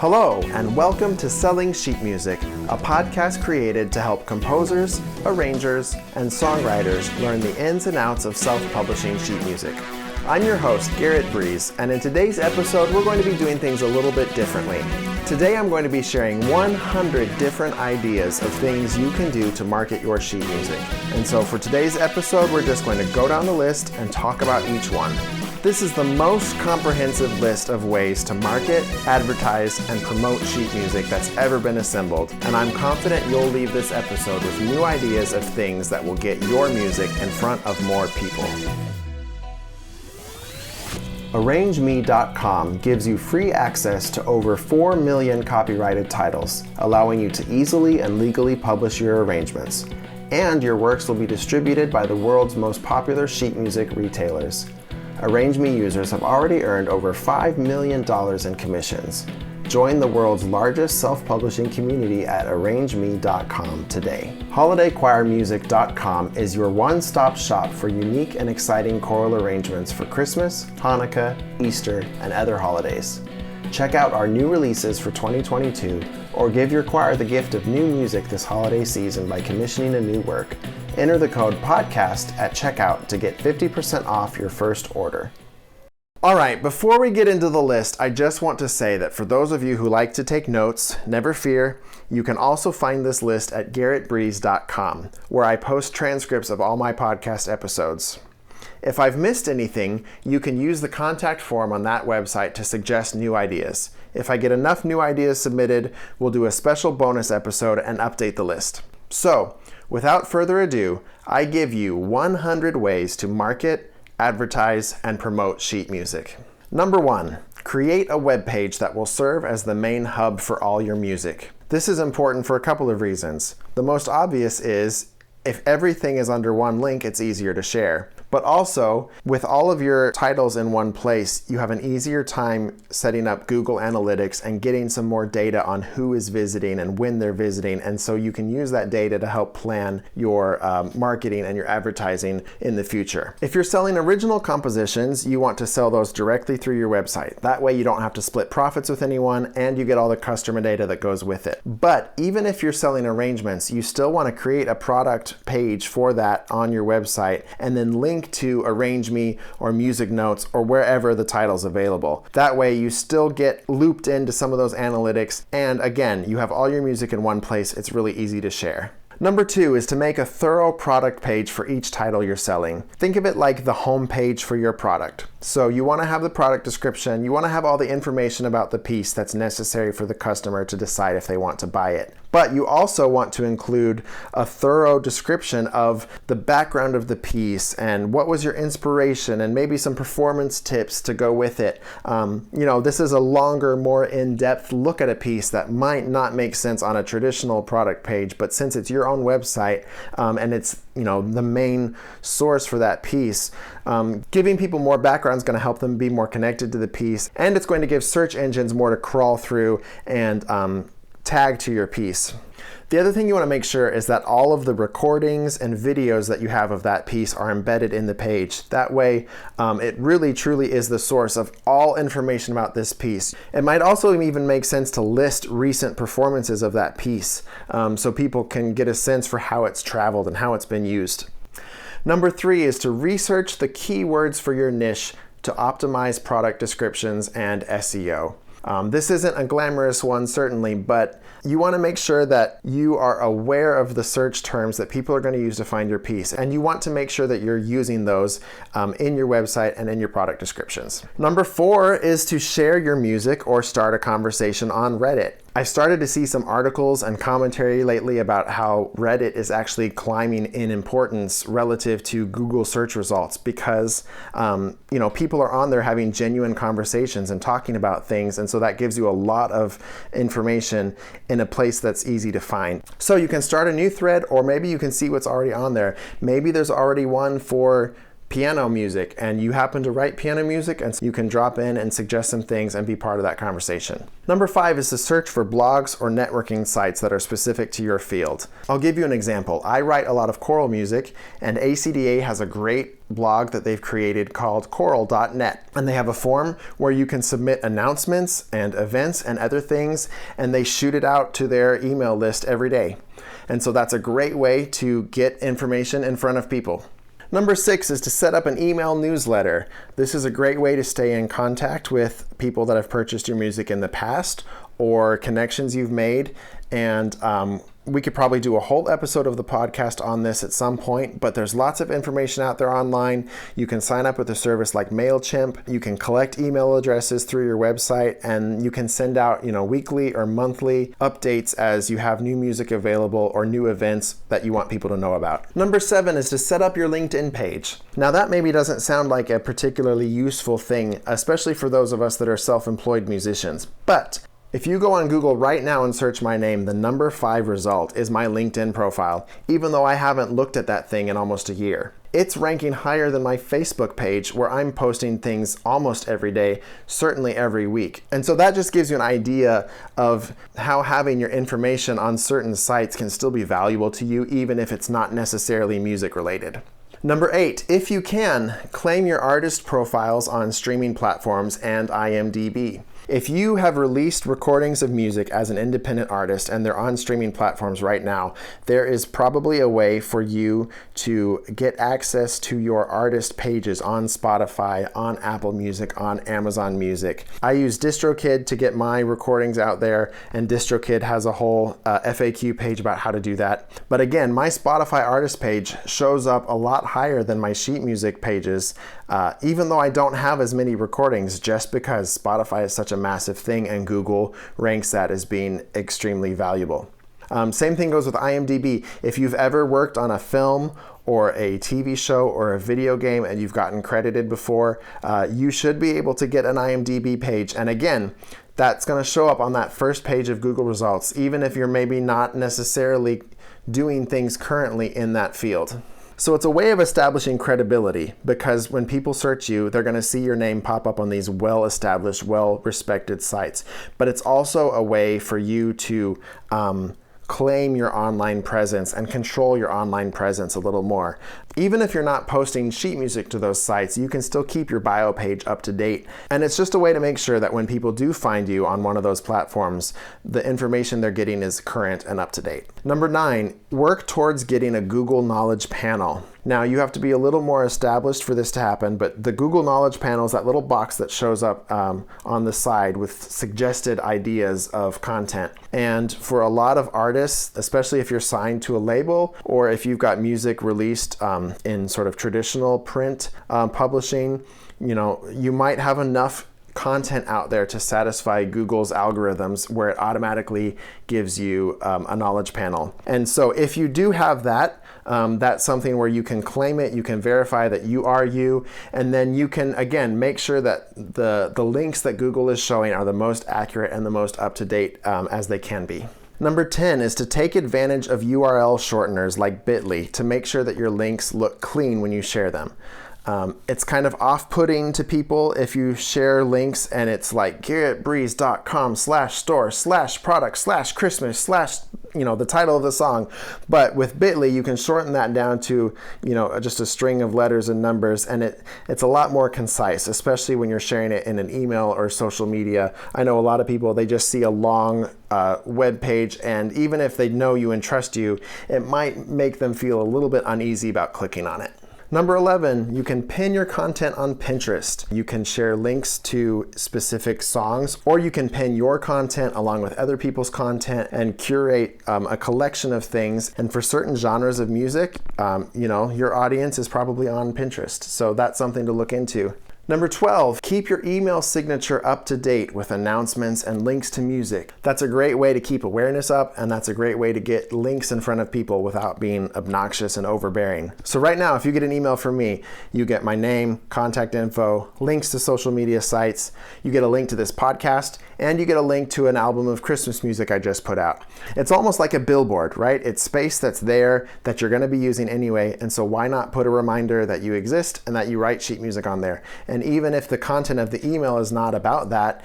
Hello, and welcome to Selling Sheet Music, a podcast created to help composers, arrangers, and songwriters learn the ins and outs of self-publishing sheet music. I'm your host, Garrett Breeze, and in today's episode, we're going to be doing things a little bit differently. Today, I'm going to be sharing 100 different ideas of things you can do to market your sheet music. And so for today's episode, we're just going to go down the list and talk about each one. This is the most comprehensive list of ways to market, advertise, and promote sheet music that's ever been assembled, and I'm confident you'll leave this episode with new ideas of things that will get your music in front of more people. ArrangeMe.com gives you free access to over 4 million copyrighted titles, allowing you to easily and legally publish your arrangements. And your works will be distributed by the world's most popular sheet music retailers. ArrangeMe users have already earned over $5 million in commissions. Join the world's largest self-publishing community at ArrangeMe.com today. HolidayChoirMusic.com is your one-stop shop for unique and exciting choral arrangements for Christmas, Hanukkah, Easter, and other holidays. Check out our new releases for 2022 or give your choir the gift of new music this holiday season by commissioning a new work. Enter the code PODCAST at checkout to get 50% off your first order. All right, before we get into the list, I just want to say that for those of you who like to take notes, never fear, you can also find this list at garrettbreeze.com, where I post transcripts of all my podcast episodes. If I've missed anything, you can use the contact form on that website to suggest new ideas. If I get enough new ideas submitted, we'll do a special bonus episode and update the list. So, without further ado, I give you 100 ways to market, advertise, and promote sheet music. Number 1, create a web page that will serve as the main hub for all your music. This is important for a couple of reasons. The most obvious is, if everything is under one link, it's easier to share. But also, with all of your titles in one place, you have an easier time setting up Google Analytics and getting some more data on who is visiting and when they're visiting. And so you can use that data to help plan your marketing and your advertising in the future. If you're selling original compositions, you want to sell those directly through your website. That way you don't have to split profits with anyone and you get all the customer data that goes with it. But even if you're selling arrangements, you still want to create a product page for that on your website and then link to ArrangeMe or Music Notes or wherever the title's available. That way you still get looped into some of those analytics, and again, you have all your music in one place. It's really easy to share. Number 2 is to make a thorough product page for each title you're selling. Think of it like the home page for your product. So you want to have the product description, you want to have all the information about the piece that's necessary for the customer to decide if they want to buy it. But you also want to include a thorough description of the background of the piece and what was your inspiration and maybe some performance tips to go with it. This is a longer, more in-depth look at a piece that might not make sense on a traditional product page, but since it's your own website and it's the main source for that piece, giving people more background is going to help them be more connected to the piece, and it's going to give search engines more to crawl through and tag to your piece. The other thing you want to make sure is that all of the recordings and videos that you have of that piece are embedded in the page. That way, it really truly is the source of all information about this piece. It might also even make sense to list recent performances of that piece so people can get a sense for how it's traveled and how it's been used. Number 3 is to research the keywords for your niche to optimize product descriptions and SEO. This isn't a glamorous one, certainly, but you want to make sure that you are aware of the search terms that people are going to use to find your piece, and you want to make sure that you're using those in your website and in your product descriptions. Number 4 is to share your music or start a conversation on Reddit. I've started to see some articles and commentary lately about how Reddit is actually climbing in importance relative to Google search results because, people are on there having genuine conversations and talking about things, and so that gives you a lot of information in a place that's easy to find. So you can start a new thread, or maybe you can see what's already on there. Maybe there's already one for piano music, and you happen to write piano music, and you can drop in and suggest some things and be part of that conversation. Number 5 is to search for blogs or networking sites that are specific to your field. I'll give you an example. I write a lot of choral music, and ACDA has a great blog that they've created called choral.net, and they have a form where you can submit announcements and events and other things, and they shoot it out to their email list every day. And so that's a great way to get information in front of people. Number 6 is to set up an email newsletter. This is a great way to stay in contact with people that have purchased your music in the past or connections you've made. And we could probably do a whole episode of the podcast on this at some point, but there's lots of information out there online. You can sign up with a service like MailChimp. You can collect email addresses through your website, and you can send out, weekly or monthly updates as you have new music available or new events that you want people to know about. Number 7 is to set up your LinkedIn page. Now that maybe doesn't sound like a particularly useful thing, especially for those of us that are self-employed musicians, but if you go on Google right now and search my name, the number 5 result is my LinkedIn profile, even though I haven't looked at that thing in almost a year. It's ranking higher than my Facebook page, where I'm posting things almost every day, certainly every week. And so that just gives you an idea of how having your information on certain sites can still be valuable to you, even if it's not necessarily music related. Number 8, if you can, claim your artist profiles on streaming platforms and IMDb. If you have released recordings of music as an independent artist and they're on streaming platforms right now, there is probably a way for you to get access to your artist pages on Spotify, on Apple Music, on Amazon Music. I use DistroKid to get my recordings out there, and DistroKid has a whole FAQ page about how to do that. But again, my Spotify artist page shows up a lot higher than my sheet music pages, even though I don't have as many recordings, just because Spotify is such a massive thing and Google ranks that as being extremely valuable. Same thing goes with IMDb. If you've ever worked on a film or a TV show or a video game and you've gotten credited before, you should be able to get an IMDb page. And again, that's going to show up on that first page of Google results, even if you're maybe not necessarily doing things currently in that field. So it's a way of establishing credibility, because when people search you, they're going to see your name pop up on these well-established, well-respected sites. But it's also a way for you to claim your online presence and control your online presence a little more. Even if you're not posting sheet music to those sites, you can still keep your bio page up to date. And it's just a way to make sure that when people do find you on one of those platforms, the information they're getting is current and up to date. Number 9, work towards getting a Google Knowledge Panel. Now, you have to be a little more established for this to happen, but the Google Knowledge Panel is that little box that shows up on the side with suggested ideas of content. And for a lot of artists, especially if you're signed to a label or if you've got music released in sort of traditional print publishing, you might have enough content out there to satisfy Google's algorithms where it automatically gives you a knowledge panel. And so if you do have that, that's something where you can claim it, you can verify that you are you, and then you can, again, make sure that the links that Google is showing are the most accurate and the most up-to-date as they can be. Number 10 is to take advantage of URL shorteners like Bitly to make sure that your links look clean when you share them. It's kind of off-putting to people if you share links and it's like garrettbreeze.com/store/product/Christmas/ the title of the song. But with Bitly, you can shorten that down to, just a string of letters and numbers, and it's a lot more concise, especially when you're sharing it in an email or social media. I know a lot of people, they just see a long web page, and even if they know you and trust you, it might make them feel a little bit uneasy about clicking on it. Number 11, you can pin your content on Pinterest. You can share links to specific songs, or you can pin your content along with other people's content and curate a collection of things. And for certain genres of music, your audience is probably on Pinterest. So that's something to look into. Number 12, keep your email signature up to date with announcements and links to music. That's a great way to keep awareness up, and that's a great way to get links in front of people without being obnoxious and overbearing. So right now, if you get an email from me, you get my name, contact info, links to social media sites, you get a link to this podcast, and you get a link to an album of Christmas music I just put out. It's almost like a billboard, right? It's space that's there that you're going to be using anyway, and so why not put a reminder that you exist and that you write sheet music on there? And even if the content of the email is not about that,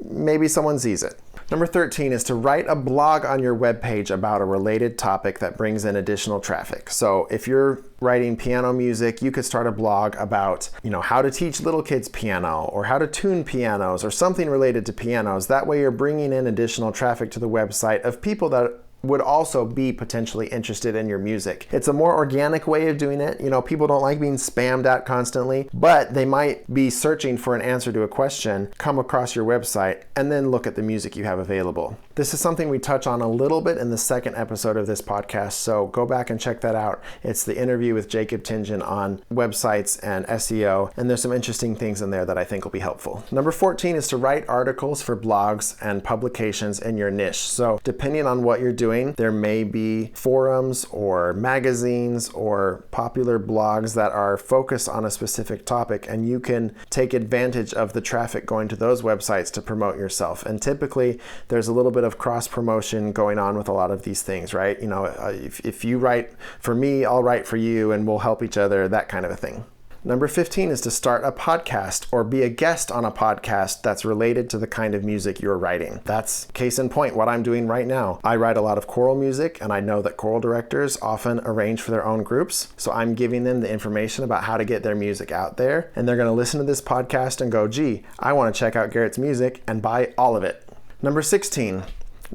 maybe someone sees it. Number 13 is to write a blog on your webpage about a related topic that brings in additional traffic. So if you're writing piano music, you could start a blog about, how to teach little kids piano or how to tune pianos or something related to pianos. That way you're bringing in additional traffic to the website of people that would also be potentially interested in your music. It's a more organic way of doing it. People don't like being spammed at constantly, but they might be searching for an answer to a question, come across your website, and then look at the music you have available. This is something we touch on a little bit in the second episode of this podcast, so go back and check that out. It's the interview with Jacob Tingen on websites and SEO, and there's some interesting things in there that I think will be helpful. Number 14 is to write articles for blogs and publications in your niche. So depending on what you're doing, there may be forums or magazines or popular blogs that are focused on a specific topic, and you can take advantage of the traffic going to those websites to promote yourself. And typically there's a little bit of cross promotion going on with a lot of these things, right? If you write for me, I'll write for you and we'll help each other, that kind of a thing. Number 15 is to start a podcast or be a guest on a podcast that's related to the kind of music you're writing. That's case in point what I'm doing right now. I write a lot of choral music, and I know that choral directors often arrange for their own groups. So I'm giving them the information about how to get their music out there, and they're going to listen to this podcast and go, gee, I want to check out Garrett's music, and buy all of it. Number 16.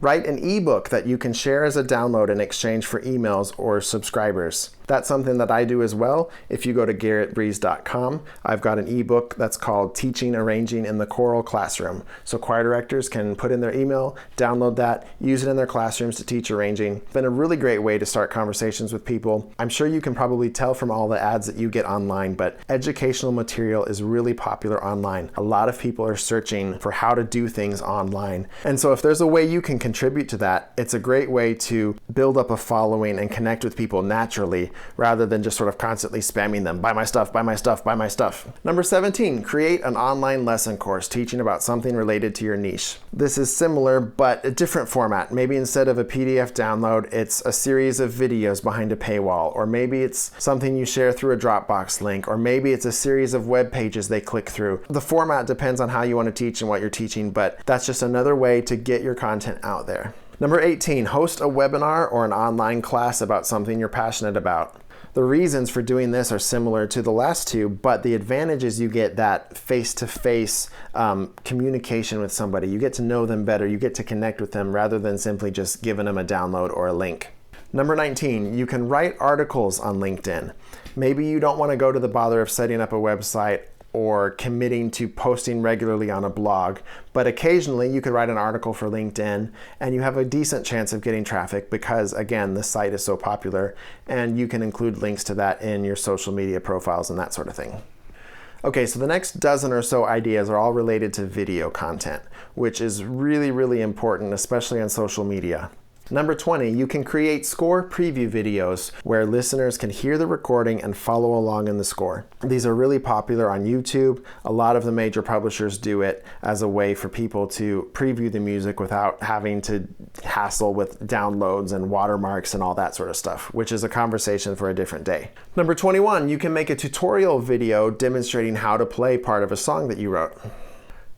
Write an ebook that you can share as a download in exchange for emails or subscribers. That's something that I do as well. If you go to garrettbreeze.com, I've got an ebook that's called Teaching Arranging in the Choral Classroom. So choir directors can put in their email, download that, use it in their classrooms to teach arranging. It's been a really great way to start conversations with people. I'm sure you can probably tell from all the ads that you get online, but educational material is really popular online. A lot of people are searching for how to do things online. And so if there's a way you can contribute to that, it's a great way to build up a following and connect with people naturally, rather than just sort of constantly spamming them, buy my stuff, buy my stuff, buy my stuff. Number 17, create an online lesson course teaching about something related to your niche. This is similar, but a different format. Maybe instead of a PDF download, it's a series of videos behind a paywall, or maybe it's something you share through a Dropbox link, or maybe it's a series of web pages they click through. The format depends on how you want to teach and what you're teaching, but that's just another way to get your content out there. Number 18, host a webinar or an online class about something you're passionate about. The reasons for doing this are similar to the last two, but the advantage is you get that face-to-face communication with somebody. You get to know them better. You get to connect with them rather than simply just giving them a download or a link. Number 19, you can write articles on LinkedIn. Maybe you don't want to go to the bother of setting up a website or committing to posting regularly on a blog, but occasionally you could write an article for LinkedIn and you have a decent chance of getting traffic because, again, the site is so popular, and you can include links to that in your social media profiles and that sort of thing. Okay, so the next dozen or so ideas are all related to video content, which is really, really important, especially on social media. Number 20, you can create score preview videos where listeners can hear the recording and follow along in the score. These are really popular on YouTube. A lot of the major publishers do it as a way for people to preview the music without having to hassle with downloads and watermarks and all that sort of stuff, which is a conversation for a different day. Number 21, you can make a tutorial video demonstrating how to play part of a song that you wrote.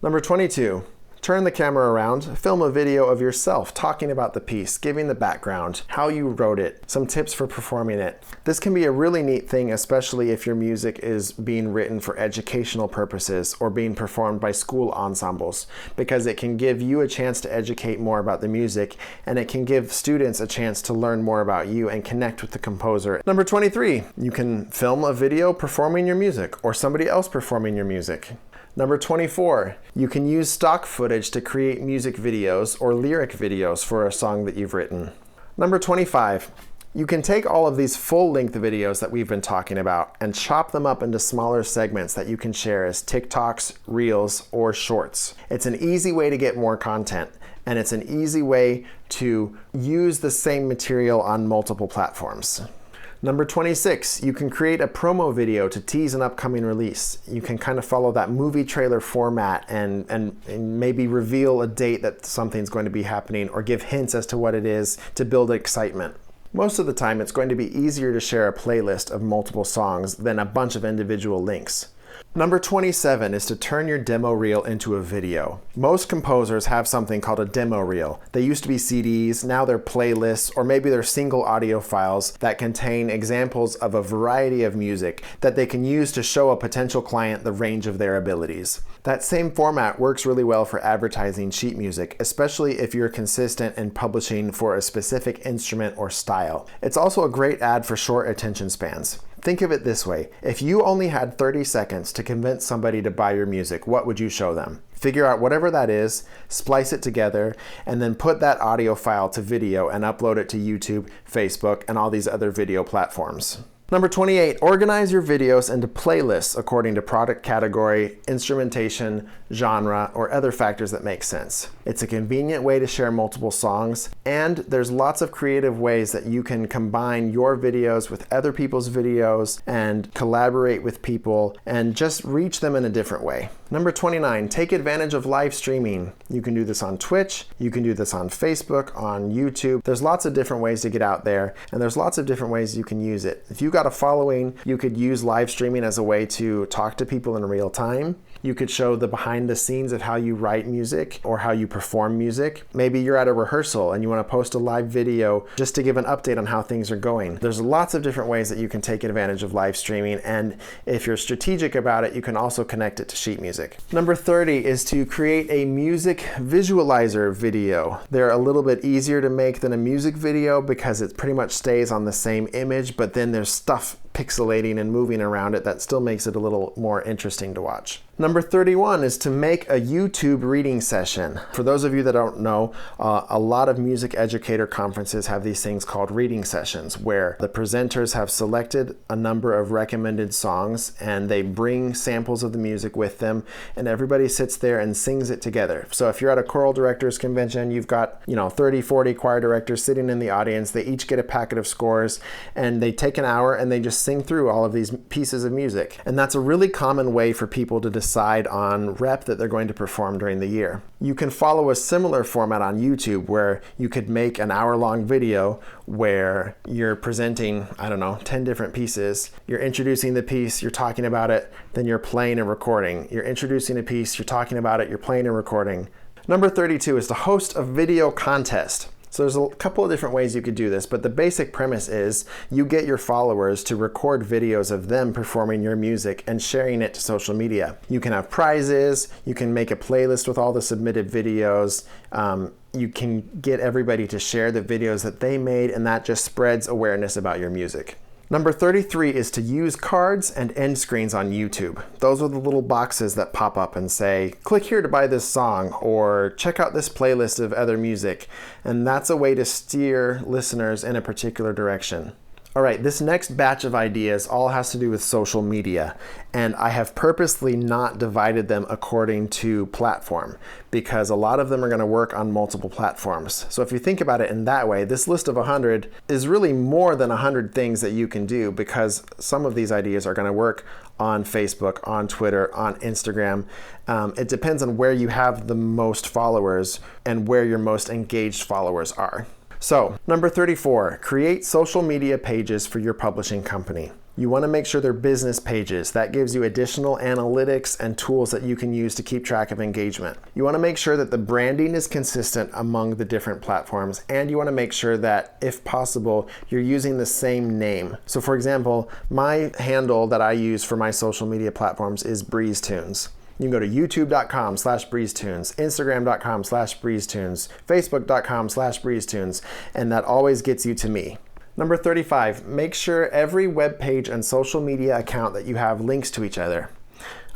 Number 22, turn the camera around, film a video of yourself talking about the piece, giving the background, how you wrote it, some tips for performing it. This can be a really neat thing, especially if your music is being written for educational purposes or being performed by school ensembles, because it can give you a chance to educate more about the music, and it can give students a chance to learn more about you and connect with the composer. Number 23, you can film a video performing your music or somebody else performing your music. Number 24, you can use stock footage to create music videos or lyric videos for a song that you've written. Number 25, you can take all of these full-length videos that we've been talking about and chop them up into smaller segments that you can share as TikToks, Reels, or Shorts. It's an easy way to get more content, and it's an easy way to use the same material on multiple platforms. Number 26, you can create a promo video to tease an upcoming release. You can kind of follow that movie trailer format and maybe reveal a date that something's going to be happening or give hints as to what it is to build excitement. Most of the time, it's going to be easier to share a playlist of multiple songs than a bunch of individual links. Number 27 is to turn your demo reel into a video. Most composers have something called a demo reel. They used to be CDs, now they're playlists, or maybe they're single audio files that contain examples of a variety of music that they can use to show a potential client the range of their abilities. That same format works really well for advertising sheet music, especially if you're consistent in publishing for a specific instrument or style. It's also a great ad for short attention spans. Think of it this way. If you only had 30 seconds to convince somebody to buy your music, what would you show them? Figure out whatever that is, splice it together, and then put that audio file to video and upload it to YouTube, Facebook, and all these other video platforms. Number 28, organize your videos into playlists according to product category, instrumentation, genre, or other factors that make sense. It's a convenient way to share multiple songs, and there's lots of creative ways that you can combine your videos with other people's videos and collaborate with people and just reach them in a different way. Number 29, take advantage of live streaming. You can do this on Twitch, you can do this on Facebook, on YouTube. There's lots of different ways to get out there, and there's lots of different ways you can use it. If you've got a following, you could use live streaming as a way to talk to people in real time. You could show the behind the scenes of how you write music or how you perform music. Maybe you're at a rehearsal and you want to post a live video just to give an update on how things are going. There's lots of different ways that you can take advantage of live streaming, and if you're strategic about it, you can also connect it to sheet music. Number 30 is to create a music visualizer video. They're a little bit easier to make than a music video because it pretty much stays on the same image, but then there's stuff pixelating and moving around it that still makes it a little more interesting to watch. Number 31 is to make a YouTube reading session. For those of you that don't know, a lot of music educator conferences have these things called reading sessions where the presenters have selected a number of recommended songs and they bring samples of the music with them and everybody sits there and sings it together. So if you're at a choral directors convention, you've got 30, 40 choir directors sitting in the audience. They each get a packet of scores and they take an hour and they just sing through all of these pieces of music. And that's a really common way for people to decide on rep that they're going to perform during the year. You can follow a similar format on YouTube where you could make an hour-long video where you're presenting, 10 different pieces. You're introducing the piece, you're talking about it, then you're playing and recording. You're introducing a piece, you're talking about it, you're playing and recording. Number 32 is to host a video contest. So there's a couple of different ways you could do this, but the basic premise is you get your followers to record videos of them performing your music and sharing it to social media. You can have prizes, you can make a playlist with all the submitted videos, you can get everybody to share the videos that they made, and that just spreads awareness about your music. Number 33 is to use cards and end screens on YouTube. Those are the little boxes that pop up and say, click here to buy this song, or check out this playlist of other music. And that's a way to steer listeners in a particular direction. All right, this next batch of ideas all has to do with social media, and I have purposely not divided them according to platform because a lot of them are going to work on multiple platforms. So if you think about it in that way, this list of 100 is really more than 100 things that you can do because some of these ideas are going to work on Facebook, on Twitter, on Instagram. It depends on where you have the most followers and where your most engaged followers are. So, number 34, create social media pages for your publishing company. You want to make sure they're business pages. That gives you additional analytics and tools that you can use to keep track of engagement. You want to make sure that the branding is consistent among the different platforms, and you want to make sure that, if possible, you're using the same name. So for example, my handle that I use for my social media platforms is BreezeTunes. You can go to youtube.com/BreezeTunes, Instagram.com/BreezeTunes, Facebook.com/BreezeTunes, and that always gets you to me. Number 35, make sure every web page and social media account that you have links to each other.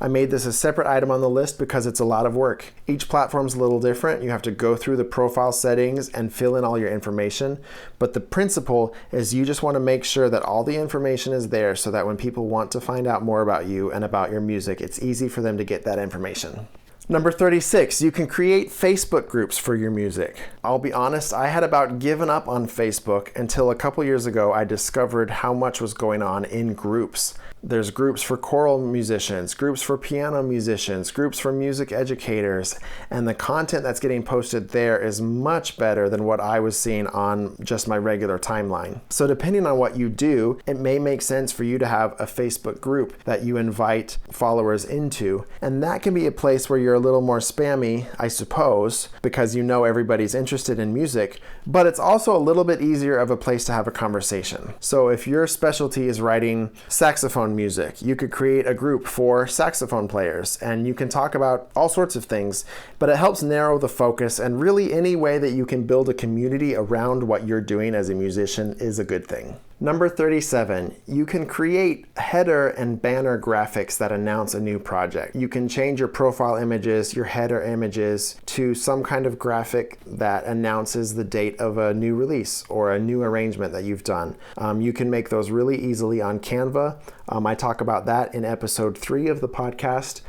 I made this a separate item on the list because it's a lot of work. Each platform's a little different. You have to go through the profile settings and fill in all your information. But the principle is you just want to make sure that all the information is there so that when people want to find out more about you and about your music, it's easy for them to get that information. Number 36, you can create Facebook groups for your music. I'll be honest, I had about given up on Facebook until a couple years ago I discovered how much was going on in groups. There's groups for choral musicians, groups for piano musicians, groups for music educators, and the content that's getting posted there is much better than what I was seeing on just my regular timeline. So depending on what you do, it may make sense for you to have a Facebook group that you invite followers into, and that can be a place where you're a little more spammy, I suppose, because you know everybody's interested in music, but it's also a little bit easier of a place to have a conversation. So if your specialty is writing saxophone music, you could create a group for saxophone players and you can talk about all sorts of things, but it helps narrow the focus, and really any way that you can build a community around what you're doing as a musician is a good thing. Number 37, you can create header and banner graphics that announce a new project. You can change your profile images, your header images to some kind of graphic that announces the date of a new release or a new arrangement that you've done. You can make those really easily on Canva. I talk about that in episode 3 of the podcast.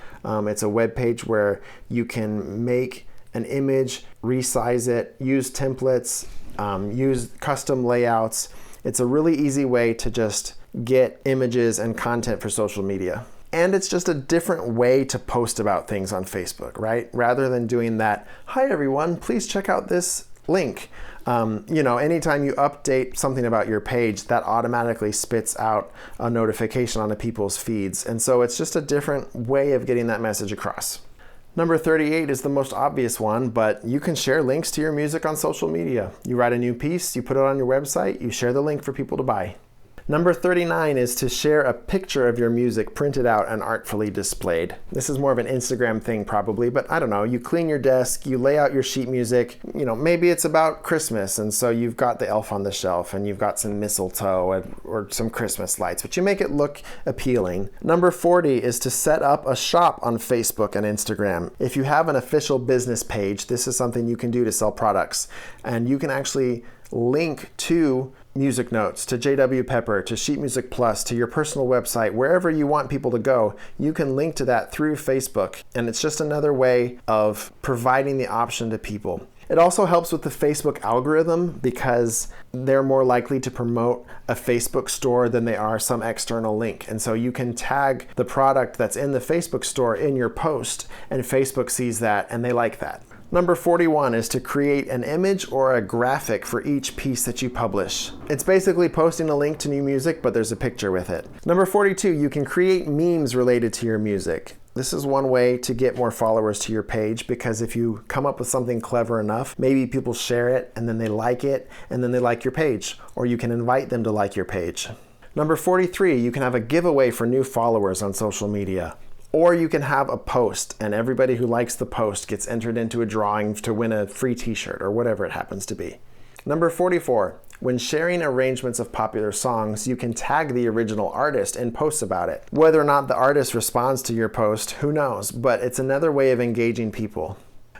It's a web page where you can make an image, resize it, use templates, use custom layouts. It's a really easy way to just get images and content for social media. And it's just a different way to post about things on Facebook, right? Rather than doing that, "Hi everyone, please check out this link." Anytime you update something about your page, that automatically spits out a notification on the people's feeds. And so it's just a different way of getting that message across. Number 38 is the most obvious one, but you can share links to your music on social media. You write a new piece, you put it on your website, you share the link for people to buy. Number 39 is to share a picture of your music printed out and artfully displayed. This is more of an Instagram thing probably, but I don't know. You clean your desk, you lay out your sheet music. Maybe it's about Christmas, and so you've got the elf on the shelf and you've got some mistletoe or some Christmas lights, but you make it look appealing. Number 40 is to set up a shop on Facebook and Instagram. If you have an official business page, this is something you can do to sell products, and you can actually link to music notes, to JW Pepper, to Sheet Music Plus, to your personal website, wherever you want people to go, you can link to that through Facebook. And it's just another way of providing the option to people. It also helps with the Facebook algorithm because they're more likely to promote a Facebook store than they are some external link. And so you can tag the product that's in the Facebook store in your post, and Facebook sees that and they like that. Number 41 is to create an image or a graphic for each piece that you publish. It's basically posting a link to new music, but there's a picture with it. Number 42, you can create memes related to your music. This is one way to get more followers to your page, because if you come up with something clever enough, maybe people share it and then they like it and then they like your page, or you can invite them to like your page. Number 43, you can have a giveaway for new followers on social media. Or you can have a post, and everybody who likes the post gets entered into a drawing to win a free t-shirt or whatever it happens to be. Number 44, when sharing arrangements of popular songs, you can tag the original artist in posts about it. Whether or not the artist responds to your post, who knows, but it's another way of engaging people.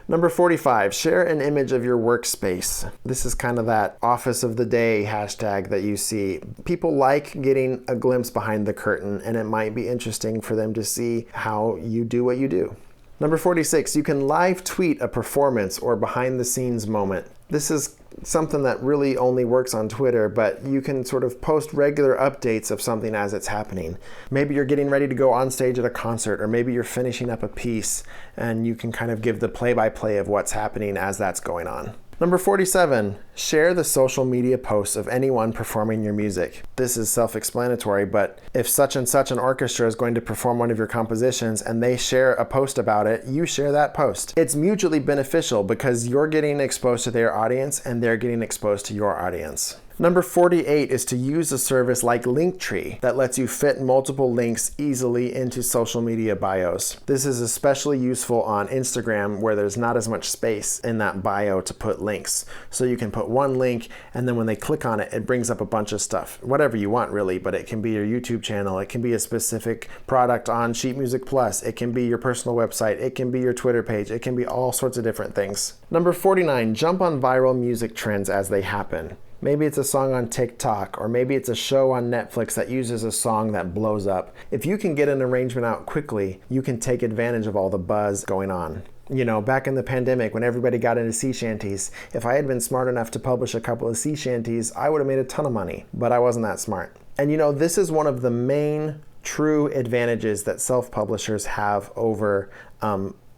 Number 45, share an image of your workspace. This is kind of that office of the day hashtag that you see. People like getting a glimpse behind the curtain, and it might be interesting for them to see how you do what you do. Number 46, you can live tweet a performance or behind the scenes moment. This is something that really only works on Twitter, but you can sort of post regular updates of something as it's happening. Maybe you're getting ready to go on stage at a concert, or maybe you're finishing up a piece, and you can kind of give the play-by-play of what's happening as that's going on. Number 47, share the social media posts of anyone performing your music. This is self-explanatory, but if such and such an orchestra is going to perform one of your compositions and they share a post about it, you share that post. It's mutually beneficial because you're getting exposed to their audience and they're getting exposed to your audience. Number 48 is to use a service like Linktree that lets you fit multiple links easily into social media bios. This is especially useful on Instagram, where there's not as much space in that bio to put links. So you can put one link, and then when they click on it, it brings up a bunch of stuff. Whatever you want, really, but it can be your YouTube channel, it can be a specific product on Sheet Music Plus, it can be your personal website, it can be your Twitter page, it can be all sorts of different things. Number 49, jump on viral music trends as they happen. Maybe it's a song on TikTok, or maybe it's a show on Netflix that uses a song that blows up. If you can get an arrangement out quickly, you can take advantage of all the buzz going on. You know, back in the pandemic when everybody got into sea shanties, if I had been smart enough to publish a couple of sea shanties, I would have made a ton of money, but I wasn't that smart. And you know, this is one of the main true advantages that self-publishers have over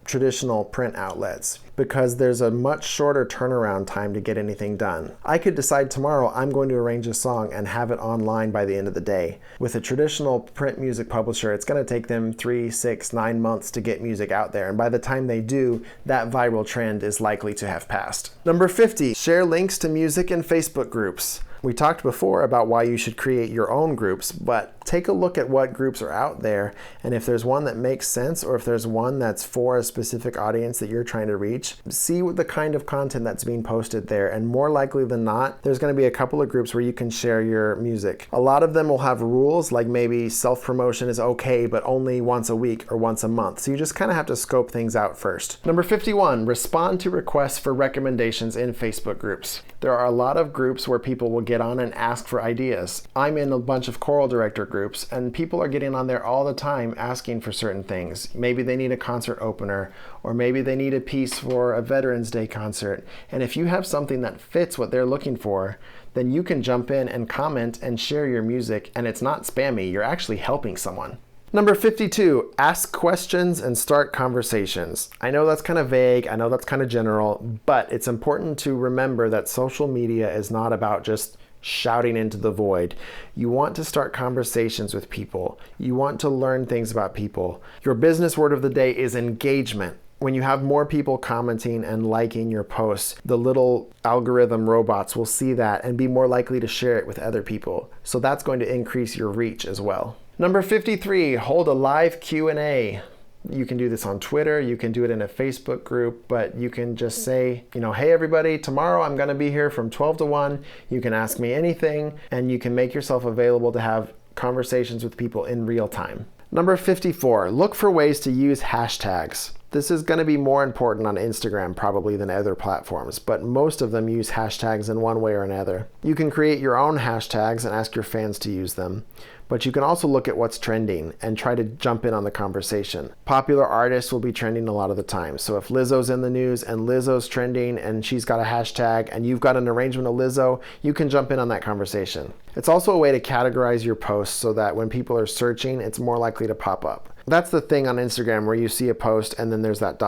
traditional print outlets, because there's a much shorter turnaround time to get anything done. I could decide tomorrow I'm going to arrange a song and have it online by the end of the day. With a traditional print music publisher, it's going to take them 3, 6, 9 months to get music out there, and by the time they do, that viral trend is likely to have passed. Number 50, share links to music in Facebook groups. We talked before about why you should create your own groups, but take a look at what groups are out there, and if there's one that makes sense, or if there's one that's for a specific audience that you're trying to reach, see what the kind of content that's being posted there, and more likely than not, there's going to be a couple of groups where you can share your music. A lot of them will have rules, like maybe self-promotion is okay, but only once a week or once a month, so you just kind of have to scope things out first. Number 51, respond to requests for recommendations in Facebook groups. There are a lot of groups where people will get on and ask for ideas. I'm in a bunch of choral director groups, and people are getting on there all the time asking for certain things. Maybe they need a concert opener, or maybe they need a piece for a Veterans Day concert. And if you have something that fits what they're looking for, then you can jump in and comment and share your music, and it's not spammy. You're actually helping someone. Number 52, ask questions and start conversations. I know that's kind of vague, I know that's kind of general, but it's important to remember that social media is not about just shouting into the void. You want to start conversations with people. You want to learn things about people. Your business word of the day is engagement. When you have more people commenting and liking your posts, the little algorithm robots will see that and be more likely to share it with other people. So that's going to increase your reach as well. Number 53, hold a live Q&A. You can do this on Twitter, you can do it in a Facebook group, but you can just say, you know, hey everybody, tomorrow I'm going to be here from 12 to 1. You can ask me anything, and you can make yourself available to have conversations with people in real time. Number 54, look for ways to use hashtags. This is going to be more important on Instagram probably than other platforms, but most of them use hashtags in one way or another. You can create your own hashtags and ask your fans to use them, but you can also look at what's trending and try to jump in on the conversation. Popular artists will be trending a lot of the time, so if Lizzo's in the news and Lizzo's trending and she's got a hashtag and you've got an arrangement of Lizzo, you can jump in on that conversation. It's also a way to categorize your posts so that when people are searching, it's more likely to pop up. That's the thing on Instagram where you see a post and then there's that ...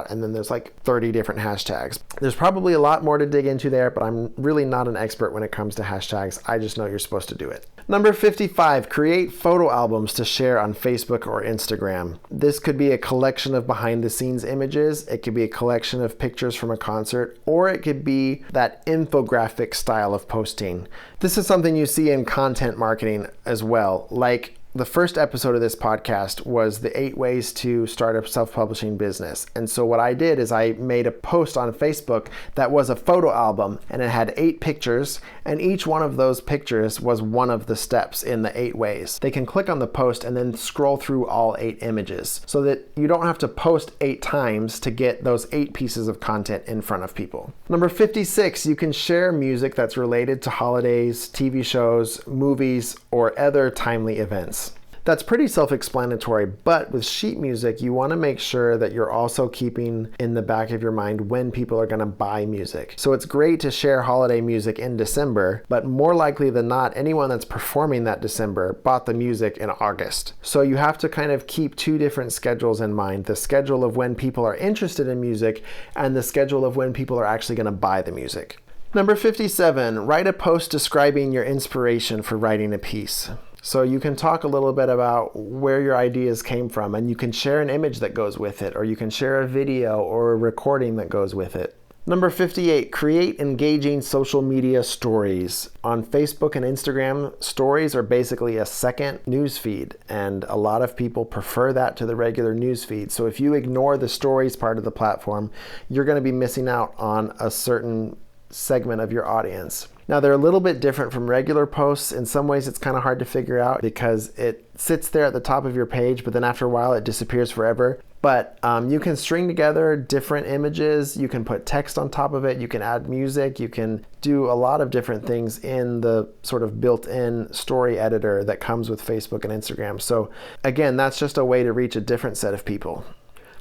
and then there's like 30 different hashtags. There's probably a lot more to dig into there, but I'm really not an expert when it comes to hashtags. I just know you're supposed to do it. Number 55, create photo albums to share on Facebook or Instagram. This could be a collection of behind the scenes images, it could be a collection of pictures from a concert, or it could be that infographic style of posting. This is something you see in content marketing as well, like the first episode of this podcast was the 8 ways to start a self-publishing business. And so what I did is I made a post on Facebook that was a photo album, and it had 8 pictures, and each one of those pictures was one of the steps in the 8 ways. They can click on the post and then scroll through all 8 images so that you don't have to post 8 times to get those 8 pieces of content in front of people. Number 56, you can share music that's related to holidays, TV shows, movies, or other timely events. That's pretty self-explanatory, but with sheet music, you want to make sure that you're also keeping in the back of your mind when people are going to buy music. So it's great to share holiday music in December, but more likely than not, anyone that's performing that December bought the music in August. So you have to kind of keep 2 different schedules in mind, the schedule of when people are interested in music and the schedule of when people are actually going to buy the music. Number 57, write a post describing your inspiration for writing a piece. So you can talk a little bit about where your ideas came from, and you can share an image that goes with it, or you can share a video or a recording that goes with it. Number 58, create engaging social media stories. On Facebook and Instagram, stories are basically a second news feed, and a lot of people prefer that to the regular news feed. So if you ignore the stories part of the platform, you're going to be missing out on a certain segment of your audience. Now, they're a little bit different from regular posts. In some ways, it's kind of hard to figure out because it sits there at the top of your page, but then after a while, it disappears forever. But you can string together different images, you can put text on top of it, you can add music, you can do a lot of different things in the sort of built-in story editor that comes with Facebook and Instagram. So again, that's just a way to reach a different set of people.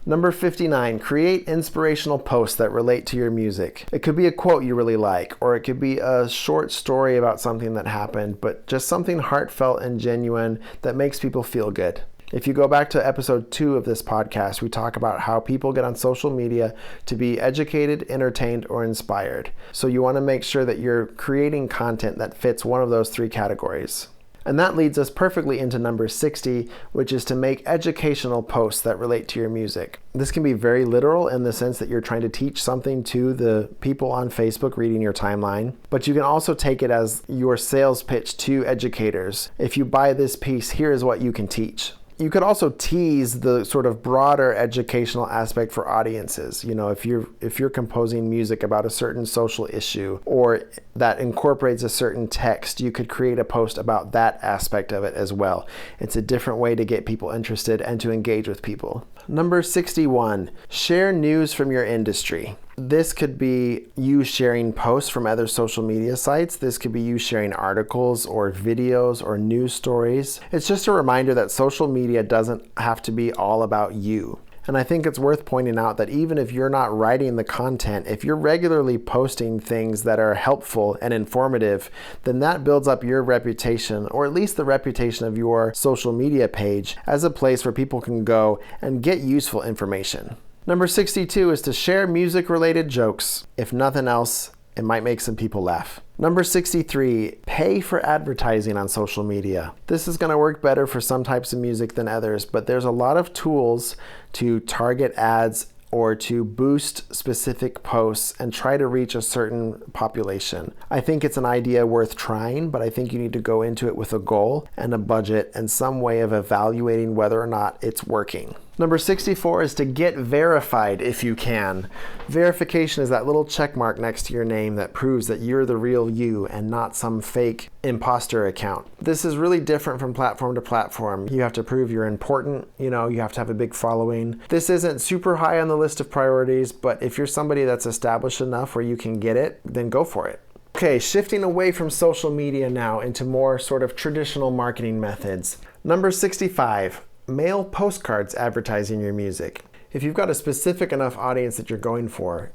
Number 59, create inspirational posts that relate to your music. It could be a quote you really like, or it could be a short story about something that happened, but just something heartfelt and genuine that makes people feel good. If you go back to episode 2 of this podcast, we talk about how people get on social media to be educated, entertained, or inspired. So you want to make sure that you're creating content that fits one of those 3 categories. And that leads us perfectly into number 60, which is to make educational posts that relate to your music. This can be very literal in the sense that you're trying to teach something to the people on Facebook reading your timeline, but you can also take it as your sales pitch to educators. If you buy this piece, here is what you can teach. You could also tease the sort of broader educational aspect for audiences. You know, if you're composing music about a certain social issue or that incorporates a certain text, you could create a post about that aspect of it as well. It's a different way to get people interested and to engage with people. Number 61, share news from your industry. This could be you sharing posts from other social media sites. This could be you sharing articles or videos or news stories. It's just a reminder that social media doesn't have to be all about you. And I think it's worth pointing out that even if you're not writing the content, if you're regularly posting things that are helpful and informative, then that builds up your reputation, or at least the reputation of your social media page, as a place where people can go and get useful information. Number 62 is to share music-related jokes. If nothing else, it might make some people laugh. Number 63, pay for advertising on social media. This is going to work better for some types of music than others, but there's a lot of tools to target ads or to boost specific posts and try to reach a certain population. I think it's an idea worth trying, but I think you need to go into it with a goal and a budget and some way of evaluating whether or not it's working. Number 64 is to get verified if you can. Verification is that little check mark next to your name that proves that you're the real you and not some fake imposter account. This is really different from platform to platform. You have to prove you're important, you have to have a big following. This isn't super high on the list of priorities, but if you're somebody that's established enough where you can get it, then go for it. Okay, shifting away from social media now into more sort of traditional marketing methods. Number 65. Mail postcards advertising your music. If you've got a specific enough audience that you're going for,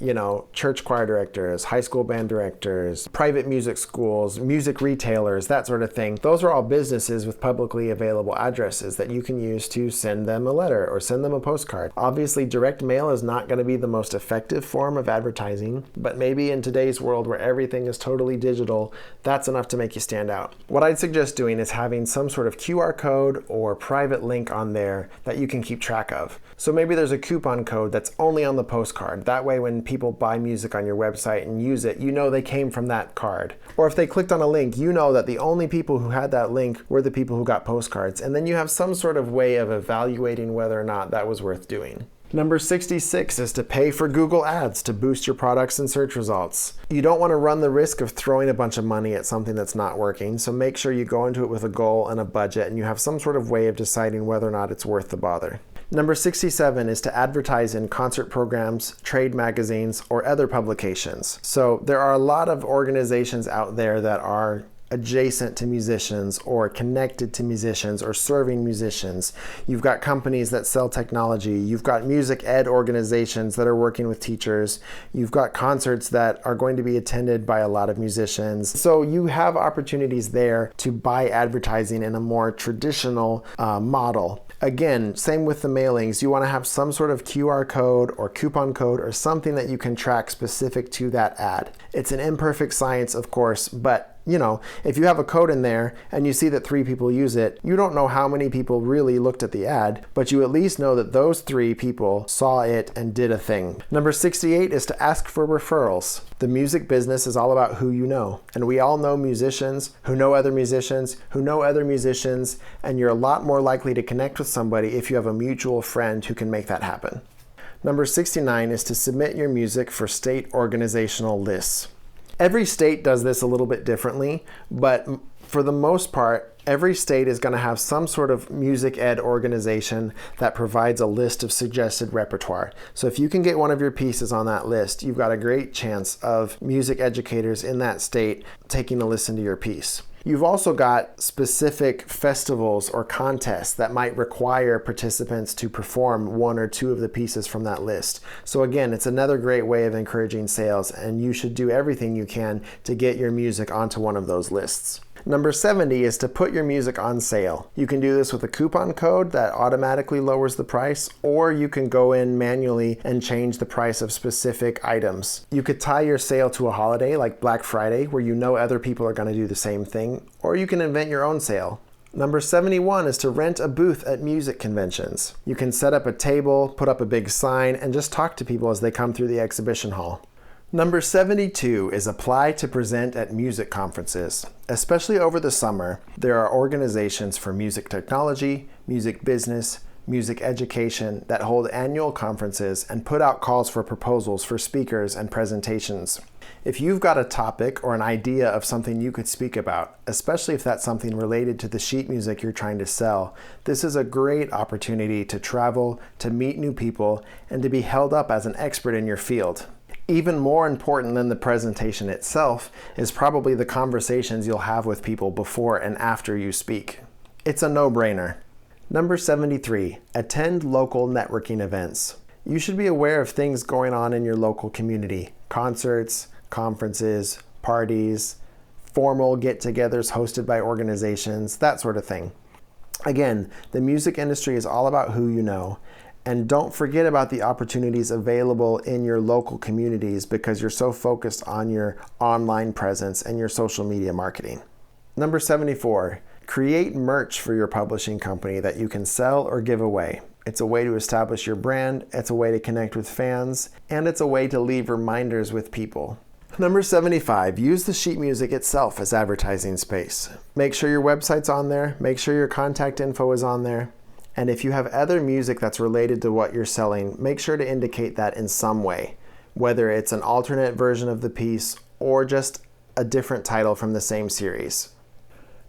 church choir directors, high school band directors, private music schools, music retailers, that sort of thing, those are all businesses with publicly available addresses that you can use to send them a letter or send them a postcard. Obviously, direct mail is not going to be the most effective form of advertising, but maybe in today's world where everything is totally digital, that's enough to make you stand out. What I'd suggest doing is having some sort of QR code or private link on there that you can keep track of. So maybe there's a coupon code that's only on the postcard. That way when people buy music on your website and use it, they came from that card. Or if they clicked on a link, that the only people who had that link were the people who got postcards. And then you have some sort of way of evaluating whether or not that was worth doing. Number 66 is to pay for Google Ads to boost your products and search results. You don't want to run the risk of throwing a bunch of money at something that's not working, so make sure you go into it with a goal and a budget and you have some sort of way of deciding whether or not it's worth the bother. Number 67 is to advertise in concert programs, trade magazines, or other publications. So there are a lot of organizations out there that are adjacent to musicians or connected to musicians or serving musicians. You've got companies that sell technology. You've got music ed organizations that are working with teachers. You've got concerts that are going to be attended by a lot of musicians. So you have opportunities there to buy advertising in a more traditional model. Again, same with the mailings. You want to have some sort of QR code or coupon code or something that you can track specific to that ad. It's an imperfect science, of course, but if you have a code in there and you see that 3 people use it, you don't know how many people really looked at the ad, but you at least know that those 3 people saw it and did a thing. Number 68 is to ask for referrals. The music business is all about who you know. And we all know musicians who know other musicians who know other musicians, and you're a lot more likely to connect with somebody if you have a mutual friend who can make that happen. Number 69 is to submit your music for state organizational lists. Every state does this a little bit differently, but For the most part, every state is going to have some sort of music ed organization that provides a list of suggested repertoire. So if you can get one of your pieces on that list, you've got a great chance of music educators in that state taking a listen to your piece. You've also got specific festivals or contests that might require participants to perform one or two of the pieces from that list. So again, it's another great way of encouraging sales, and you should do everything you can to get your music onto one of those lists. Number 70 is to put your music on sale. You can do this with a coupon code that automatically lowers the price, or you can go in manually and change the price of specific items. You could tie your sale to a holiday like Black Friday, where you know other people are going to do the same thing, or you can invent your own sale. Number 71 is to rent a booth at music conventions. You can set up a table, put up a big sign, and just talk to people as they come through the exhibition hall. Number 72 is apply to present at music conferences. Especially over the summer, there are organizations for music technology, music business, music education that hold annual conferences and put out calls for proposals for speakers and presentations. If you've got a topic or an idea of something you could speak about, especially if that's something related to the sheet music you're trying to sell, this is a great opportunity to travel, to meet new people, and to be held up as an expert in your field. Even more important than the presentation itself is probably the conversations you'll have with people before and after you speak. It's a no-brainer. Number 73, attend local networking events. You should be aware of things going on in your local community. Concerts, conferences, parties, formal get-togethers hosted by organizations, that sort of thing. Again, the music industry is all about who you know. And don't forget about the opportunities available in your local communities because you're so focused on your online presence and your social media marketing. Number 74, create merch for your publishing company that you can sell or give away. It's a way to establish your brand, it's a way to connect with fans, and it's a way to leave reminders with people. Number 75, use the sheet music itself as advertising space. Make sure your website's on there, make sure your contact info is on there. And if you have other music that's related to what you're selling, make sure to indicate that in some way, whether it's an alternate version of the piece or just a different title from the same series.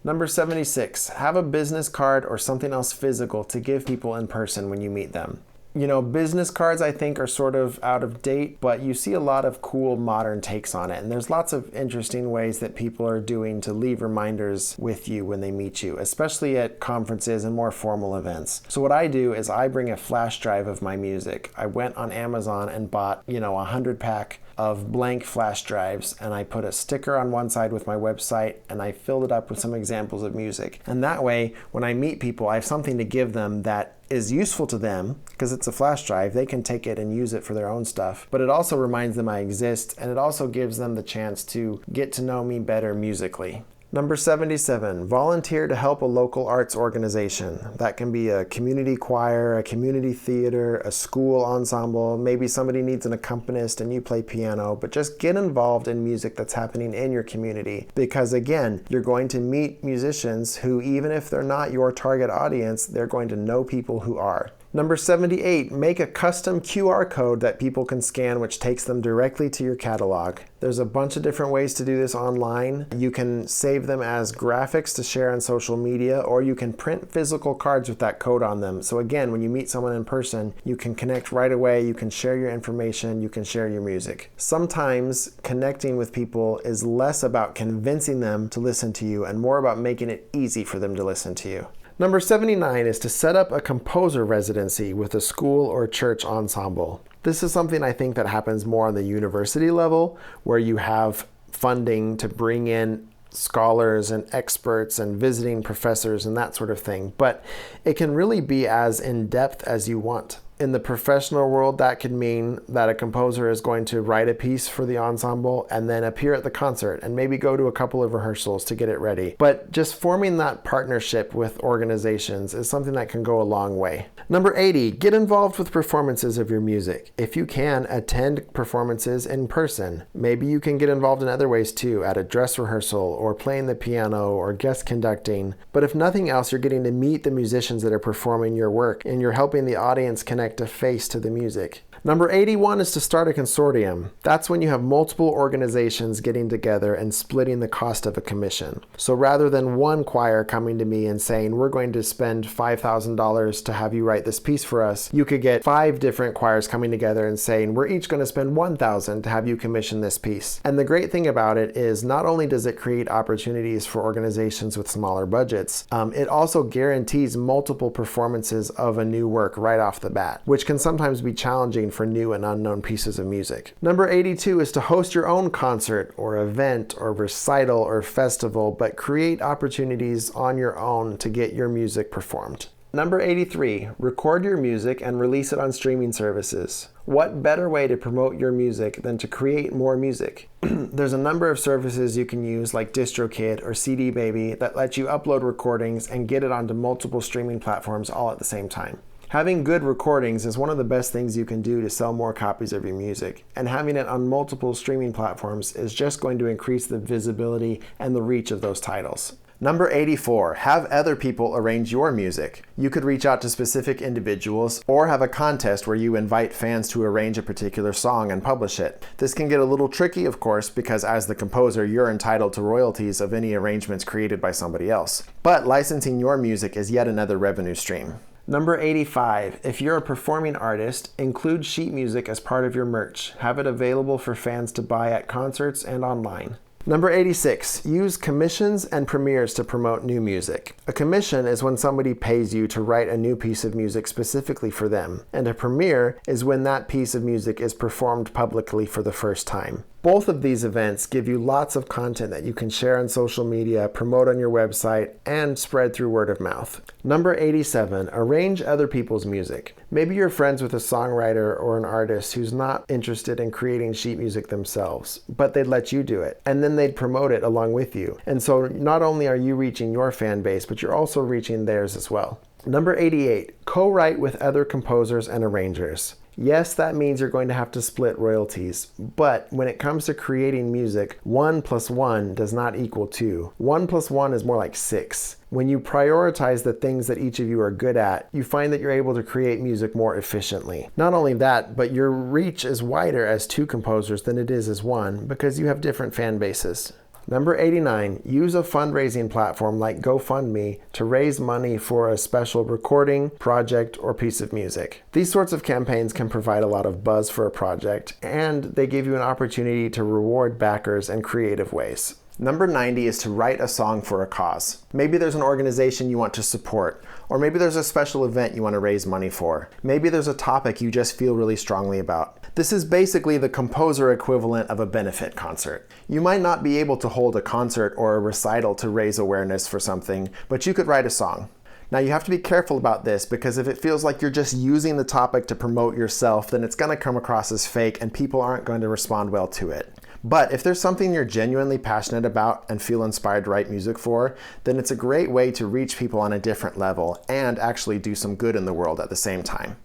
Number 76, have a business card or something else physical to give people in person when you meet them. You know, business cards I think are sort of out of date, but you see a lot of cool modern takes on it. And there's lots of interesting ways that people are doing to leave reminders with you when they meet you, especially at conferences and more formal events. So what I do is I bring a flash drive of my music. I went on Amazon and bought, a 100-pack of blank flash drives, and I put a sticker on one side with my website, and I filled it up with some examples of music. And that way, when I meet people, I have something to give them that is useful to them, because it's a flash drive. They can take it and use it for their own stuff, but it also reminds them I exist, and it also gives them the chance to get to know me better musically. Number 77, volunteer to help a local arts organization. That can be a community choir, a community theater, a school ensemble. Maybe somebody needs an accompanist and you play piano, but just get involved in music that's happening in your community. Because again, you're going to meet musicians who, even if they're not your target audience, they're going to know people who are. Number 78, make a custom QR code that people can scan, which takes them directly to your catalog. There's a bunch of different ways to do this online. You can save them as graphics to share on social media, or you can print physical cards with that code on them. So again, when you meet someone in person, you can connect right away, you can share your information, you can share your music. Sometimes connecting with people is less about convincing them to listen to you and more about making it easy for them to listen to you. Number 79 is to set up a composer residency with a school or church ensemble. This is something I think that happens more on the university level, where you have funding to bring in scholars and experts and visiting professors and that sort of thing. But it can really be as in-depth as you want. In the professional world, that could mean that a composer is going to write a piece for the ensemble and then appear at the concert and maybe go to a couple of rehearsals to get it ready. But just forming that partnership with organizations is something that can go a long way. Number 80, get involved with performances of your music. If you can, attend performances in person. Maybe you can get involved in other ways too, at a dress rehearsal or playing the piano or guest conducting. But if nothing else, you're getting to meet the musicians that are performing your work and you're helping the audience connect a face to the music. Number 81 is to start a consortium. That's when you have multiple organizations getting together and splitting the cost of a commission. So rather than one choir coming to me and saying, we're going to spend $5,000 to have you write this piece for us, you could get 5 different choirs coming together and saying, we're each going to spend $1,000 to have you commission this piece. And the great thing about it is not only does it create opportunities for organizations with smaller budgets, it also guarantees multiple performances of a new work right off the bat, which can sometimes be challenging for new and unknown pieces of music. Number 82 is to host your own concert or event or recital or festival, but create opportunities on your own to get your music performed. Number 83, record your music and release it on streaming services. What better way to promote your music than to create more music? There's a number of services you can use like DistroKid or CD Baby that let you upload recordings and get it onto multiple streaming platforms all at the same time. Having good recordings is one of the best things you can do to sell more copies of your music, and having it on multiple streaming platforms is just going to increase the visibility and the reach of those titles. Number 84, have other people arrange your music. You could reach out to specific individuals or have a contest where you invite fans to arrange a particular song and publish it. This can get a little tricky, of course, because as the composer, you're entitled to royalties of any arrangements created by somebody else. But licensing your music is yet another revenue stream. Number 85, if you're a performing artist, include sheet music as part of your merch. Have it available for fans to buy at concerts and online. Number 86, use commissions and premieres to promote new music. A commission is when somebody pays you to write a new piece of music specifically for them, and a premiere is when that piece of music is performed publicly for the first time. Both of these events give you lots of content that you can share on social media, promote on your website, and spread through word of mouth. Number 87, arrange other people's music. Maybe you're friends with a songwriter or an artist who's not interested in creating sheet music themselves, but they'd let you do it, and then they'd promote it along with you. And so not only are you reaching your fan base, but you're also reaching theirs as well. Number 88, co-write with other composers and arrangers. Yes, that means you're going to have to split royalties, but when it comes to creating music, 1 + 1 does not equal 2. 1 + 1 is more like 6. When you prioritize the things that each of you are good at, you find that you're able to create music more efficiently. Not only that, but your reach is wider as 2 composers than it is as 1 because you have different fan bases. Number 89, use a fundraising platform like Gofundme to raise money for a special recording, project, or piece of music. These sorts of campaigns can provide a lot of buzz for a project, and they give you an opportunity to reward backers in creative ways. Number 90 is to write a song for a cause. Maybe there's an organization you want to support, or maybe there's a special event you want to raise money for. Maybe there's a topic you just feel really strongly about. This is basically the composer equivalent of a benefit concert. You might not be able to hold a concert or a recital to raise awareness for something, but you could write a song. Now you have to be careful about this because if it feels like you're just using the topic to promote yourself, then it's going to come across as fake and people aren't going to respond well to it. But if there's something you're genuinely passionate about and feel inspired to write music for, then it's a great way to reach people on a different level and actually do some good in the world at the same time.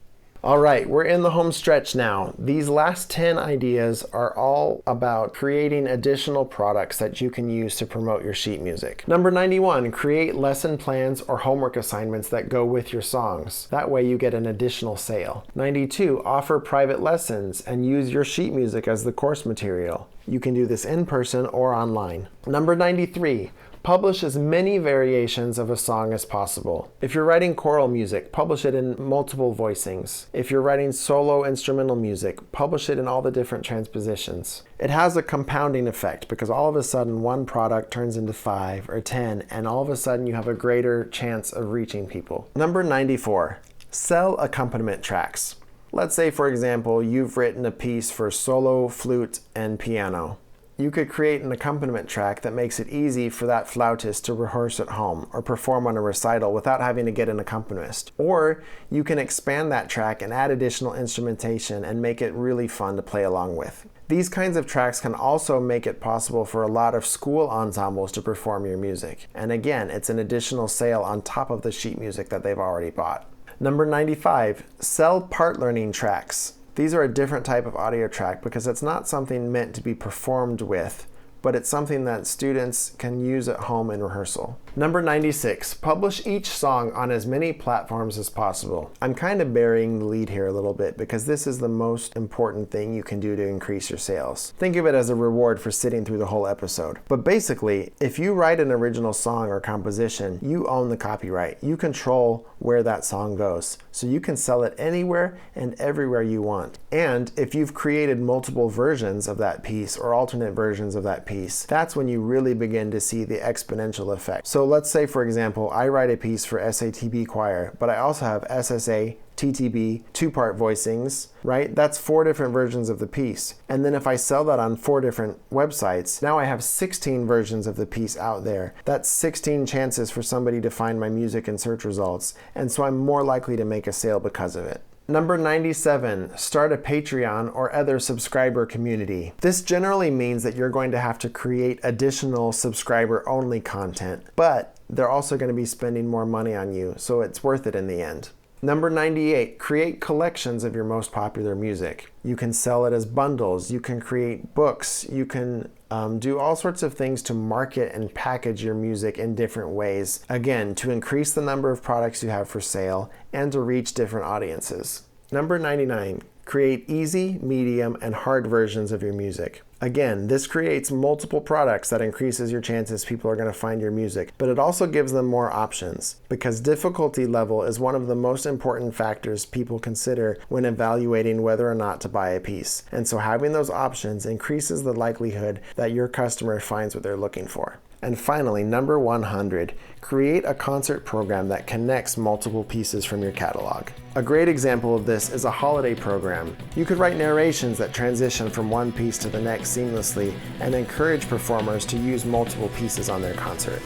All right, we're in the home stretch now. These last 10 ideas are all about creating additional products that you can use to promote your sheet music. Number 91, create lesson plans or homework assignments that go with your songs. That way you get an additional sale. 92, offer private lessons and use your sheet music as the course material. You can do this in person or online. Number 93, publish as many variations of a song as possible. If you're writing choral music, publish it in multiple voicings. If you're writing solo instrumental music, publish it in all the different transpositions. It has a compounding effect because all of a sudden one product turns into 5 or 10, and all of a sudden you have a greater chance of reaching people. Number 94, sell accompaniment tracks. Let's say, for example, you've written a piece for solo, flute, and piano. You could create an accompaniment track that makes it easy for that flautist to rehearse at home or perform on a recital without having to get an accompanist. Or you can expand that track and add additional instrumentation and make it really fun to play along with. These kinds of tracks can also make it possible for a lot of school ensembles to perform your music. And again, it's an additional sale on top of the sheet music that they've already bought. Number 95, sell part learning tracks. These are a different type of audio track because it's not something meant to be performed with, but it's something that students can use at home in rehearsal. Number 96, publish each song on as many platforms as possible. I'm kind of burying the lead here a little bit because this is the most important thing you can do to increase your sales. Think of it as a reward for sitting through the whole episode. But basically, if you write an original song or composition, you own the copyright. You control where that song goes. So you can sell it anywhere and everywhere you want. And if you've created multiple versions of that piece or alternate versions of that piece, that's when you really begin to see the exponential effect. So let's say, for example, I write a piece for SATB choir, but I also have SSA, TTB, two-part voicings, right? That's 4 different versions of the piece. And then if I sell that on 4 different websites, now I have 16 versions of the piece out there. That's 16 chances for somebody to find my music in search results. And so I'm more likely to make a sale because of it. Number 97, start a Patreon or other subscriber community. This generally means that you're going to have to create additional subscriber-only content, but they're also going to be spending more money on you, so it's worth it in the end. Number 98, create collections of your most popular music. You can sell it as bundles, you can create books, you can do all sorts of things to market and package your music in different ways. Again, to increase the number of products you have for sale and to reach different audiences. Number 99, create easy, medium, and hard versions of your music. Again, this creates multiple products that increases your chances people are going to find your music, but it also gives them more options because difficulty level is one of the most important factors people consider when evaluating whether or not to buy a piece. And so having those options increases the likelihood that your customer finds what they're looking for. And finally, number 100, create a concert program that connects multiple pieces from your catalog. A great example of this is a holiday program. You could write narrations that transition from one piece to the next seamlessly and encourage performers to use multiple pieces on their concert.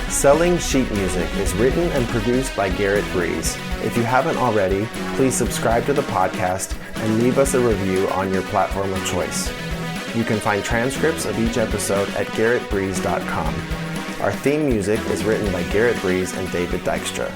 Selling Sheet Music is written and produced by Garrett Breeze. If you haven't already, please subscribe to the podcast and leave us a review on your platform of choice. You can find transcripts of each episode at garrettbreeze.com. Our theme music is written by Garrett Breeze and David Dykstra.